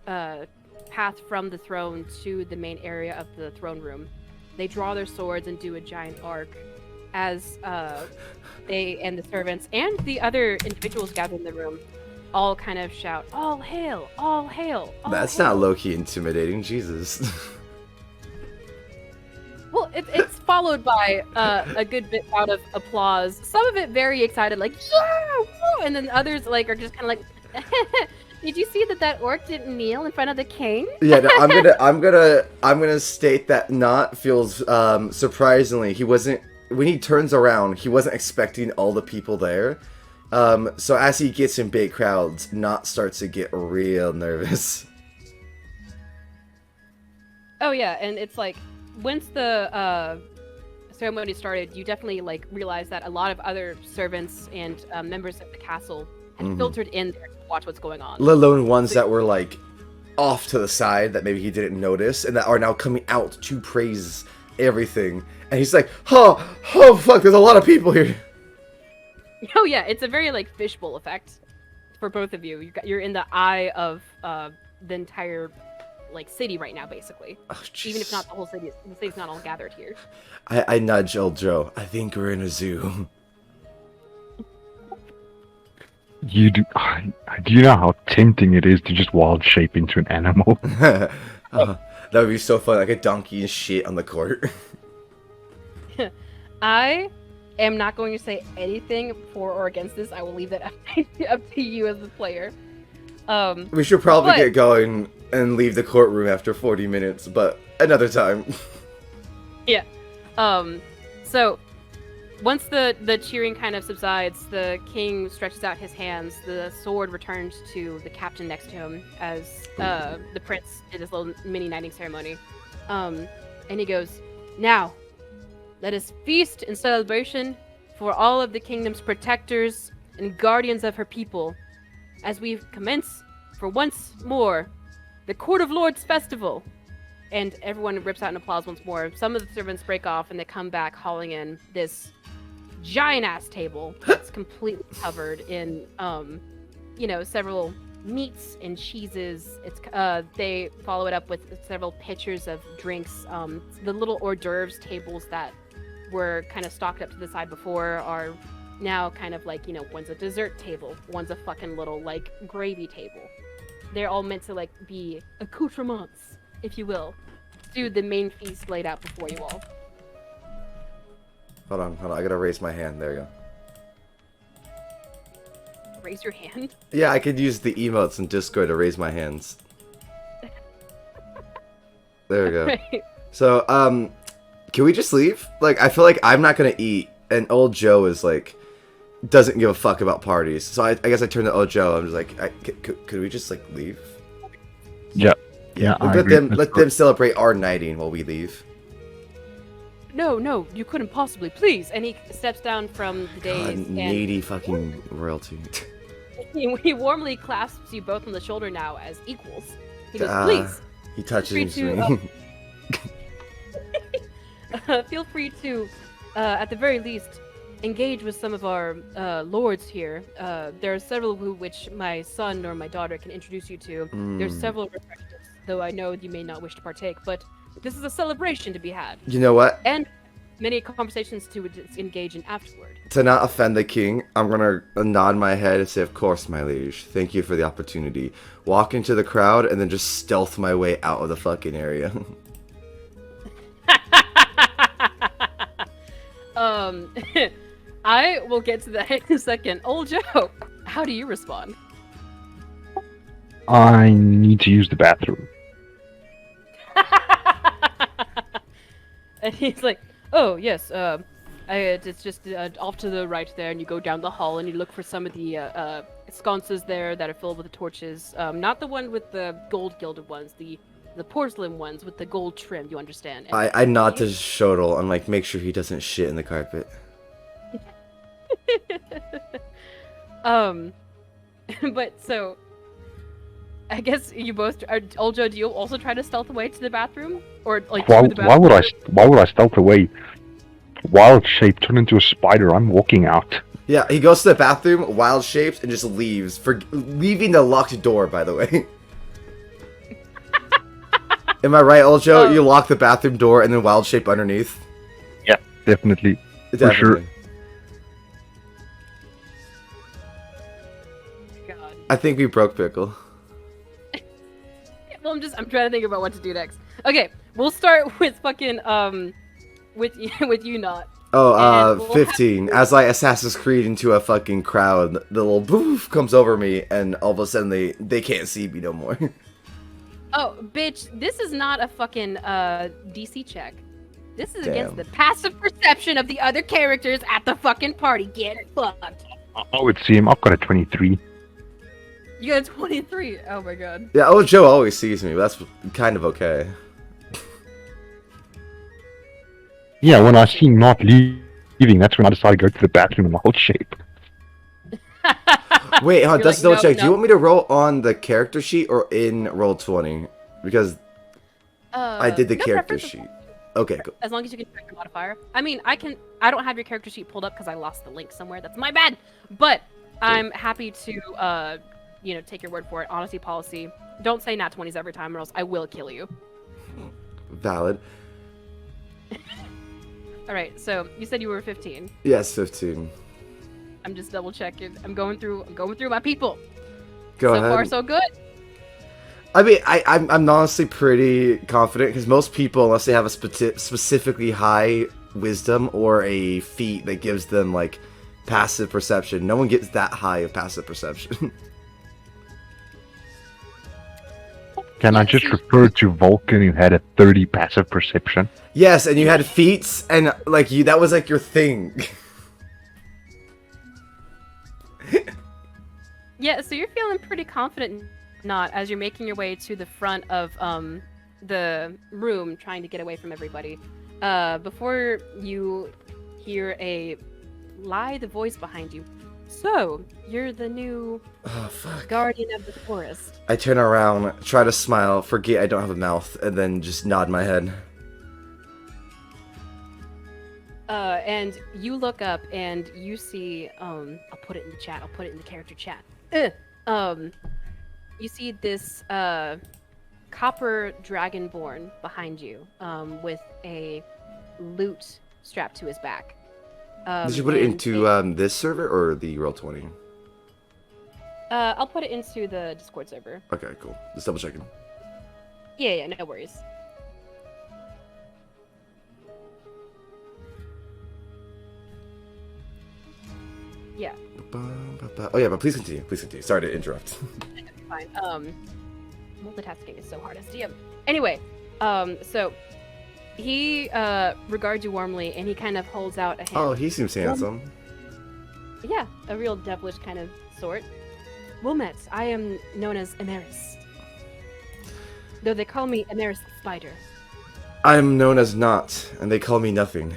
path from the throne to the main area of the throne room. They draw their swords and do a giant arc as they and the servants and the other individuals gathered in the room all kind of shout, all hail, all hail, all That's hail. not low-key intimidating, Jesus. Well, it's followed by a good bit out of applause. Some of it very excited, like, yeah, woo! And then others like are just kind of like, did you see that orc didn't kneel in front of the king? Yeah, no, I'm gonna state that Knott feels surprisingly he wasn't, when he turns around, he wasn't expecting all the people there. So as he gets in big crowds, Knott starts to get real nervous. Oh yeah, and it's like once the ceremony started, you definitely like realize that a lot of other servants and members of the castle had filtered in there to watch what's going on. Let alone ones that were like off to the side that maybe he didn't notice and that are now coming out to praise everything. And he's like, oh fuck, there's a lot of people here. Oh yeah, it's a very like fishbowl effect for both of you. You're in the eye of the entire like city right now, basically. Oh, even if not the whole city. The city's not all gathered here. I nudge old Joe. I think we're in a zoo. You do. Do you know how tempting it is to just wild shape into an animal? That would be so fun, like a donkey and shit on the court. I am not going to say anything for or against this. I will leave that up to you as the player. We should probably get going and leave the courtroom after 40 minutes, but another time. Yeah. So once the cheering kind of subsides, the king stretches out his hands. The sword returns to the captain next to him as the prince did his little mini knighting ceremony. And he goes, now, let us feast in celebration for all of the kingdom's protectors and guardians of her people, as we commence for once more the Court of Lords Festival. And everyone rips out an applause once more. Some of the servants break off and they come back hauling in this giant-ass table that's completely covered in, several meats and cheeses. It's they follow it up with several pitchers of drinks. The little hors d'oeuvres tables that were kind of stocked up to the side before are now kind of like, one's a dessert table, one's a fucking little like gravy table. They're all meant to like be accoutrements, if you will, to the main feast laid out before you all. Hold on, I gotta raise my hand. There you go. Raise your hand? Yeah, I could use the emotes in Discord to raise my hands. There we go. Right. So, can we just leave? Like, I feel like I'm not gonna eat and old Joe is like doesn't give a fuck about parties. So I guess I turn to old Joe. I'm just like, could we just like leave? Yeah. Let them celebrate our knighting while we leave. No, you couldn't possibly, please. And he steps down from the dais. God, needy fucking royalty. He warmly clasps you both on the shoulder now as equals. He goes, please. He touches me. To, feel free to, at the very least, engage with some of our lords here. There are several which my son or my daughter can introduce you to. There's several refreshments, though I know you may not wish to partake, but this is a celebration to be had. You know what? And many conversations to engage in afterward. To not offend the king, I'm gonna nod my head and say, of course, my liege. Thank you for the opportunity. Walk into the crowd and then just stealth my way out of the fucking area. I will get to that in a second. Old Joe, how do you respond? I need to use the bathroom. And he's like, oh, yes, it's just off to the right there, and you go down the hall, and you look for some of the sconces there that are filled with the torches. Not the one with the gold gilded ones, the porcelain ones with the gold trim, you understand. And I nod to Shodel and like make sure he doesn't shit in the carpet. But so I guess you both are. Old Joe, do you also try to stealth away to the bathroom, or like Why to the bathroom? why would I stealth away? Wild shape turn into a spider. I'm walking out. Yeah, he goes to the bathroom, wild shapes, and just leaves, leaving the locked door, by the way. Am I right, old Joe? You lock the bathroom door and then wild shape underneath? Yeah, definitely. For sure. God. I think we broke Pickle. Well, I'm trying to think about what to do next. Okay, we'll start with fucking with you, Knott. Oh, 15. As I Assassin's Creed into a fucking crowd, the little boof comes over me, and all of a sudden they can't see me no more. Oh, bitch, this is not a fucking DC check. This is Damn. against the passive perception of the other characters at the fucking party. Get fucked. I would see him. I've got a 23. You got a 23. Oh my god. Yeah, old Joe always sees me, but that's kind of okay. Yeah, when I see him not leaving, that's when I decide to go to the bathroom in wild shape. Wait, You're just like, double check. no. Do you want me to roll on the character sheet or in Roll20? Because I did the no character preference. sheet. Okay, cool. As long as you can check your modifier. I mean, I don't have your character sheet pulled up because I lost the link somewhere. That's my bad. But I'm happy to, take your word for it. Honesty policy. Don't say nat 20s every time or else I will kill you. Valid. All right, so you said you were 15. Yes, 15. I'm just double checking. I'm going through my people. Go ahead. So far, so good. I mean, I'm honestly pretty confident because most people, unless they have a specifically high wisdom or a feat that gives them like passive perception, no one gets that high of passive perception. Can I just refer to Vulcan who had a 30 passive perception? Yes, and you had feats, and like that was like your thing. Yeah, so you're feeling pretty confident, Knott, as you're making your way to the front of the room, trying to get away from everybody. Before you hear a lithe voice behind you. So, you're the new guardian of the forest. I turn around, try to smile, forget I don't have a mouth, and then just nod my head. And you look up and you see, I'll put it in the chat, I'll put it in the character chat. You see this, copper dragonborn behind you, with a lute strapped to his back. Did you put it into this server or the Roll20? I'll put it into the Discord server. Okay, cool. Just double checking. Yeah, no worries. Yeah. Oh yeah, but please continue. Please continue. Sorry to interrupt. Fine. Multitasking is so hard as DM. Anyway, so He regards you warmly, and he kind of holds out a hand. Oh, he seems handsome. Yeah, a real devilish kind of sort. Wilmet, I am known as Emeris. Though they call me Emeris the Spider. I'm known as Knott, and they call me nothing.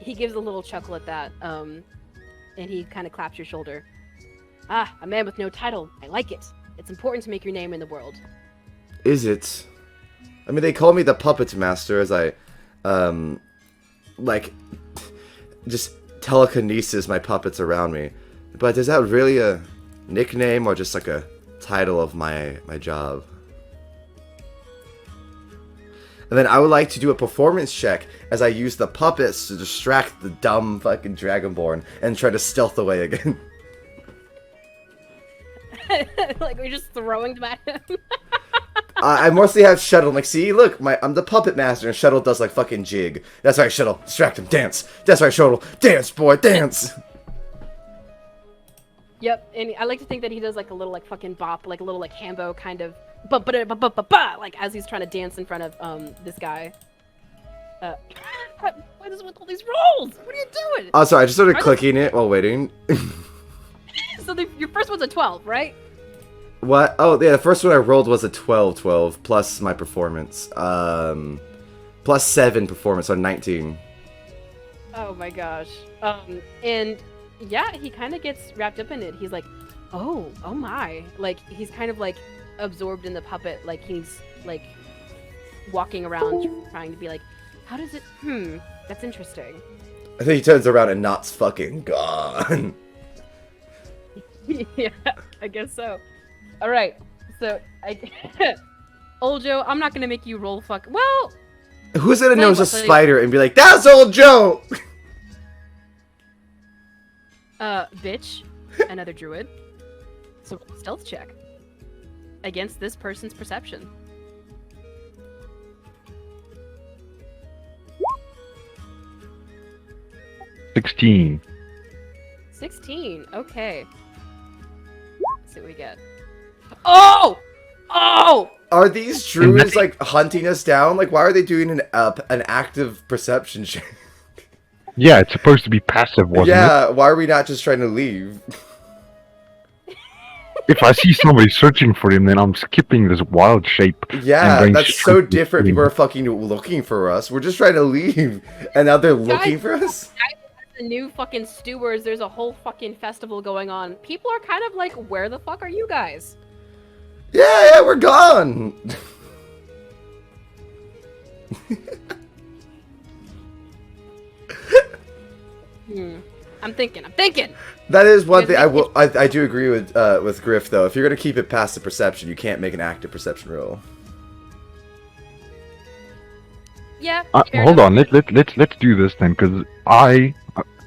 He gives a little chuckle at that, and he kind of claps your shoulder. Ah, a man with no title. I like it. It's important to make your name in the world. Is it? I mean, they call me the Puppet Master as I, like, just telekinesis my puppets around me. But is that really a nickname or just like a title of my job? And then I would like to do a performance check as I use the puppets to distract the dumb fucking Dragonborn and try to stealth away again. Like, we're just throwing them at him. I mostly have Shuttle. Like, see, look, I'm the puppet master, and Shuttle does like fucking jig. That's right, Shuttle. Distract him. Dance. That's right, Shuttle. Dance, boy. Dance. Yep, and I like to think that he does like a little like fucking bop, like a little like Hambo kind of ba like as he's trying to dance in front of this guy. What is with all these rolls? What are you doing? Oh, sorry, I just started clicking it while waiting. So your first one's a 12, right? What? Oh, yeah, the first one I rolled was a 12 plus my performance. Plus 7 performance, so 19. Oh my gosh. And yeah, he kind of gets wrapped up in it. He's like, oh my. Like, he's kind of like absorbed in the puppet. Like, he's like walking around trying to be like, how does it, that's interesting. I think he turns around and Knott's fucking gone. Yeah, I guess so. All right, so old Joe, I'm not gonna make you roll fuck. Well, who's gonna know it's a spider and be like, "That's old Joe"? Bitch, another druid. So stealth check against this person's perception. $16. 16. Okay. Let's see what we get. Oh! Are these druids like hunting us down? Like, why are they doing an active perception check? Yeah, it's supposed to be passive, wasn't it? Yeah, why are we not just trying to leave? If I see somebody searching for him, then I'm skipping this wild shape. Yeah, that's so different. People are fucking looking for us. We're just trying to leave, and now they're looking for us? The new fucking stewards, there's a whole fucking festival going on. People are kind of like, where the fuck are you guys? Yeah, we're gone. I'm thinking. That is one thing I do agree with Gryph though. If you're gonna keep it past the perception, you can't make an active perception roll. Yeah. Hold on, let's do this then, because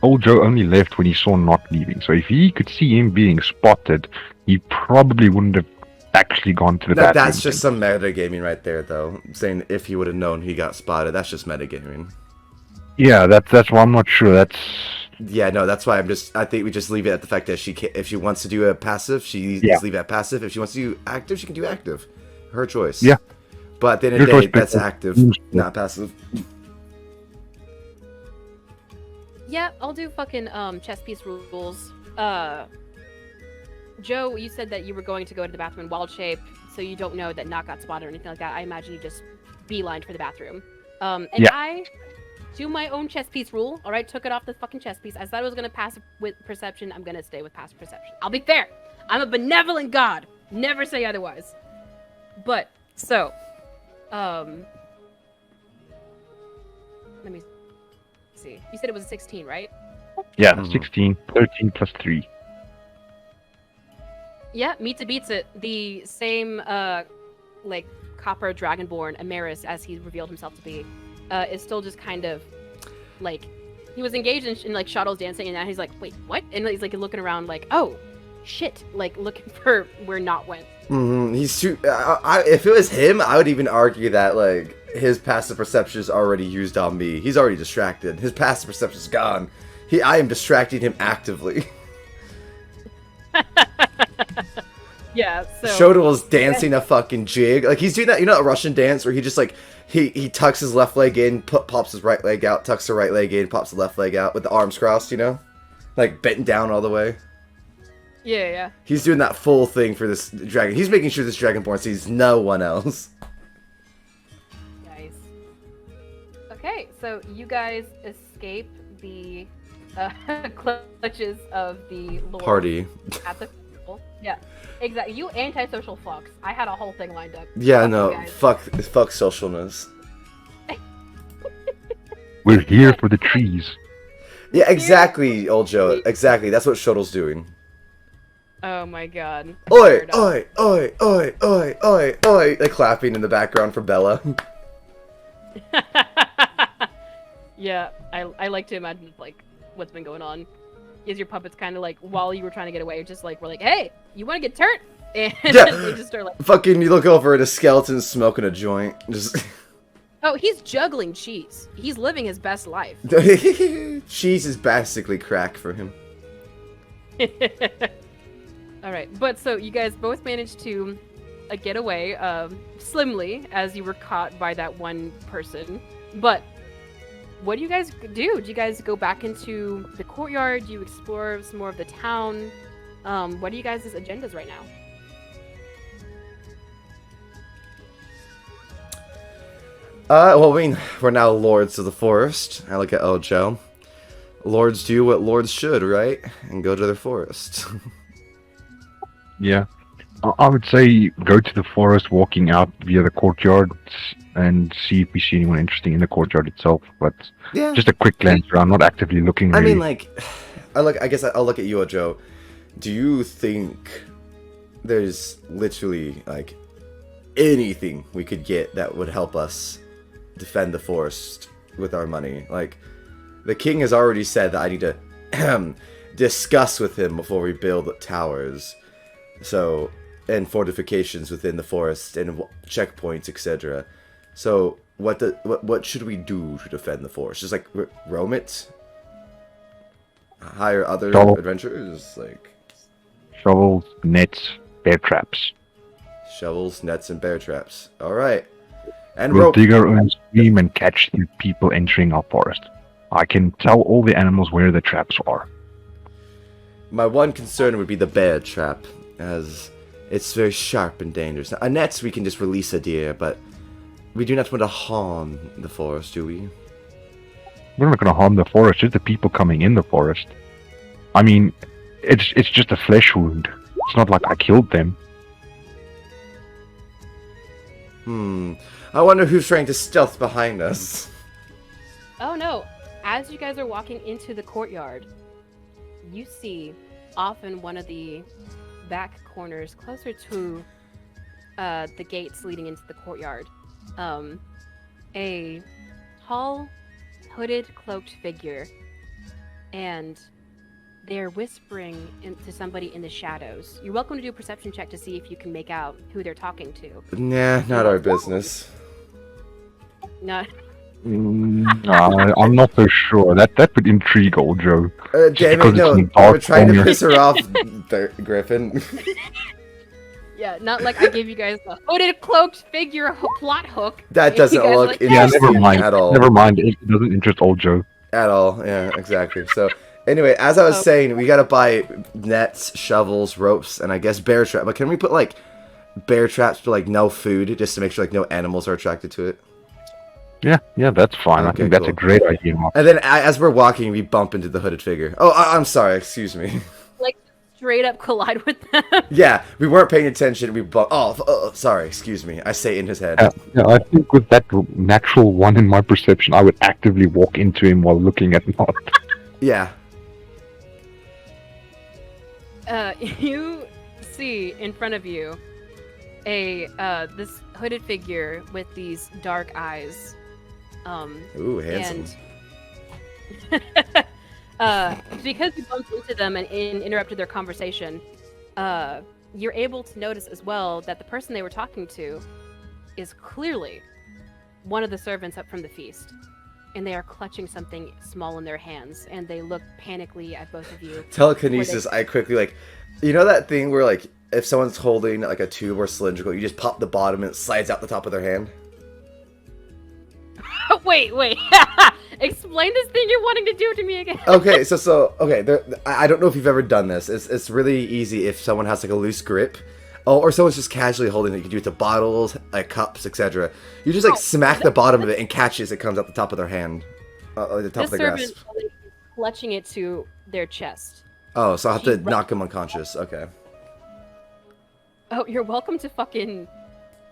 old Joe only left when he saw Knott leaving. So if he could see him being spotted, he probably wouldn't have actually gone to the bathroom. That's just some metagaming right there, though. Saying if he would have known he got spotted, that's just metagaming. Yeah, that's why I'm not sure. Yeah, no, that's why I think we just leave it at the fact that if she wants to do a passive, just leave it at passive. If she wants to do active, she can do active. Her choice. Yeah. But at the end of the day, that's active, not passive. Yeah, I'll do fucking chess piece rules. Joe, you said that you were going to go to the bathroom in wild shape, so you don't know that Knott got spotted or anything like that. I imagine you just beelined for the bathroom. I do my own chess piece rule, alright? Took it off the fucking chess piece. I thought I was gonna pass with perception. I'm gonna stay with passive perception. I'll be fair. I'm a benevolent god. Never say otherwise. But, so, let me see. You said it was a 16, right? Yeah, 16. 13 plus 3. Yeah, meets it. The same, like, copper dragonborn, Emeris, as he revealed himself to be, is still just kind of, like, he was engaged in like, Shuttle's dancing, and now he's like, wait, what? And he's, like, looking around like, oh, shit. Like, looking for where Knott went. Mm-hmm. He's too... if it was him, I would even argue that, like, his passive perception is already used on me. He's already distracted. His passive perception is gone. I am distracting him actively. Yeah, so Shodal's dancing a fucking jig. Like, he's doing that, you know, that Russian dance where he just, like, he tucks his left leg in, pops his right leg out, tucks the right leg in, pops the left leg out with the arms crossed, you know? Like, bent down all the way. yeah. He's doing that full thing for this dragon. He's making sure this Dragonborn sees no one else. Nice. Okay, so you guys escape the clutches of the Lord Party. at the festival. Yeah, exactly. You antisocial fucks. I had a whole thing lined up. Yeah, Fuck no, you guys. fuck socialness. We're here for the trees. Yeah, exactly, old Joe. Exactly, that's what Shodal's doing. Oh my god. Oi, Fair enough. oi, oi, oi, oi, oi, oi. Like clapping in the background for Bella. Yeah, I like to imagine like what's been going on. Is your puppets kind of like while you were trying to get away, just like we're like, hey, you want to get turned? And Yeah. then they just start like, Fucking, you look over at a skeleton smoking a joint. Just oh, he's juggling cheese. He's living his best life. cheese is basically crack for him. All right, but so you guys both managed to get away slimly as you were caught by that one person. But what do you guys do? Do you guys go back into the courtyard? Do you explore some more of the town? What are you guys' agendas right now? Well, I mean, we're now lords of the forest. I look at Ojo. Lords do what lords should, right? And go to their forest. Yeah. I would say go to the forest, walking out via the courtyard, and see if we see anyone interesting in the courtyard itself. But Yeah. just a quick glance around, not actively looking. I Really. mean, like, I guess I'll look at you, Ojo. Do you think there's literally, like, anything we could get that would help us defend the forest with our money? Like, the king has already said that I need to discuss with him before we build towers. So, and fortifications within the forest and checkpoints, etc. So, what should we do to defend the forest? Just like roam it, hire other Shovel. adventurers, like Shovels, nets, bear traps. shovels, nets, and bear traps. All right, and We'll rope. dig our own stream and catch the people entering our forest. I can tell all the animals where the traps are. My one concern would be the bear trap, as it's very sharp and dangerous. A nets we can just release a deer, but we do not want to harm the forest, do we? We're not going to harm the forest, just the people coming in the forest. I mean, it's just a flesh wound. It's not like I killed them. I wonder who's trying to stealth behind us. Oh no! As you guys are walking into the courtyard, you see off in one of the back corners, closer to the gates leading into the courtyard, a tall, hooded, cloaked figure, and they're whispering to somebody in the shadows. You're welcome to do a perception check to see if you can make out who they're talking to. Nah, not our business. Not. I'm not so sure. That would intrigue old Joe. Damn it, because no, it's in we're dark trying to corner. piss her off, Griffin. Yeah, not like I gave you guys the hooded, cloaked figure plot hook. That You doesn't guys look like, Yeah, interesting never mind. at all. Never mind. It doesn't interest old Joe. At all, yeah, exactly. So, anyway, as I was saying, we gotta buy nets, shovels, ropes, and I guess bear trap. But can we put, like, bear traps for, like, no food, just to make sure, like, no animals are attracted to it? Yeah, that's fine. I Okay, think that's a cool. great idea, Mark. And then, as we're walking, we bump into the hooded figure. Oh, I'm sorry, excuse me. like straight up collide with them. Yeah, we weren't paying attention, we bump. Oh, sorry, excuse me. I say in his head. Yeah, I think with that natural one in my perception, I would actively walk into him while looking at Knott. Yeah. You see in front of you a this hooded figure with these dark eyes. Ooh, handsome. And because you bumped into them and interrupted their conversation, you're able to notice as well that the person they were talking to is clearly one of the servants up from the feast. And they are clutching something small in their hands, and they look panically at both of you. Telekinesis, I quickly, like, you know that thing where, like, if someone's holding like a tube or cylindrical, you just pop the bottom and it slides out the top of their hand. Wait. Explain this thing you're wanting to do to me again. Okay, I don't know if you've ever done this. It's really easy if someone has like a loose grip. Oh, or someone's just casually holding it. You can do it to bottles, like cups, etc. You just like smack the bottom of it and catch it as it comes out the top of their hand. Or the top of This their servant grasp. is clutching it to their chest. Oh, so I'll have to knock them unconscious. Okay. Oh, you're welcome to fucking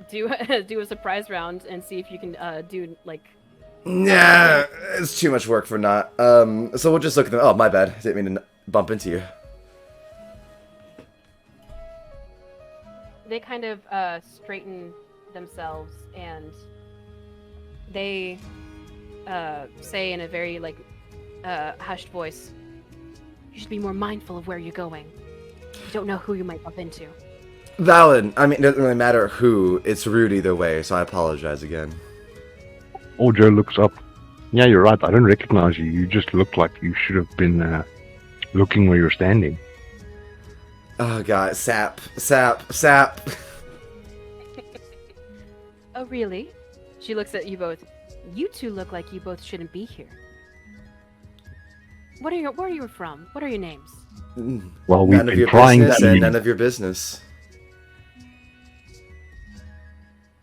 do a surprise round and see if you can do like. Nah, it's too much work for not. So we'll just look at them. Oh, my bad. Didn't mean to bump into you. They kind of straighten themselves and they say in a very like hushed voice, "You should be more mindful of where you're going. You don't know who you might bump into." Valid. I mean, it doesn't really matter who. It's rude either way, so I apologize again. Oh, Joe looks up. Yeah, you're right. I don't recognize you. You just look like you should have been looking where you're standing. Oh god, sap. Oh, really? She looks at you both. You two look like you both shouldn't be here. Where are you from? What are your names? Well, we've None of been your trying business and to. none of your business.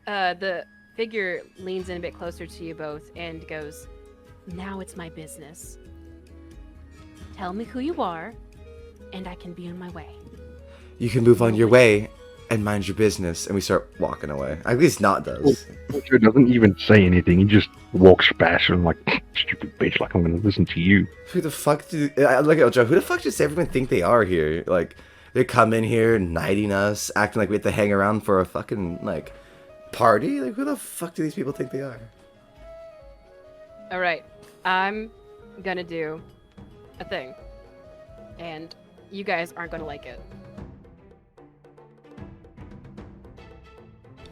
The figure leans in a bit closer to you both and goes, "Now it's my business. Tell me who you are, and I can be on my way." You can move on your way and mind your business. And we start walking away. At least Knott does. Joe doesn't even say anything. He just walks past and like, stupid bitch, like I'm gonna listen to you. Who the fuck do... Look at Joe. Who the fuck does everyone think they are here? Like, they come in here knighting us, acting like we have to hang around for a fucking, like, party? Like, who the fuck do these people think they are? Alright, I'm gonna do a thing. And you guys aren't gonna like it.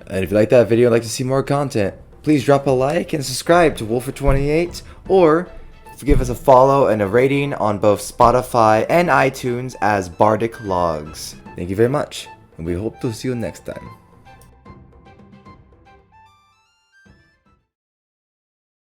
And if you like that video and like to see more content, please drop a like and subscribe to Wolfer28, or give us a follow and a rating on both Spotify and iTunes as Bardic Logs. Thank you very much, and we hope to see you next time.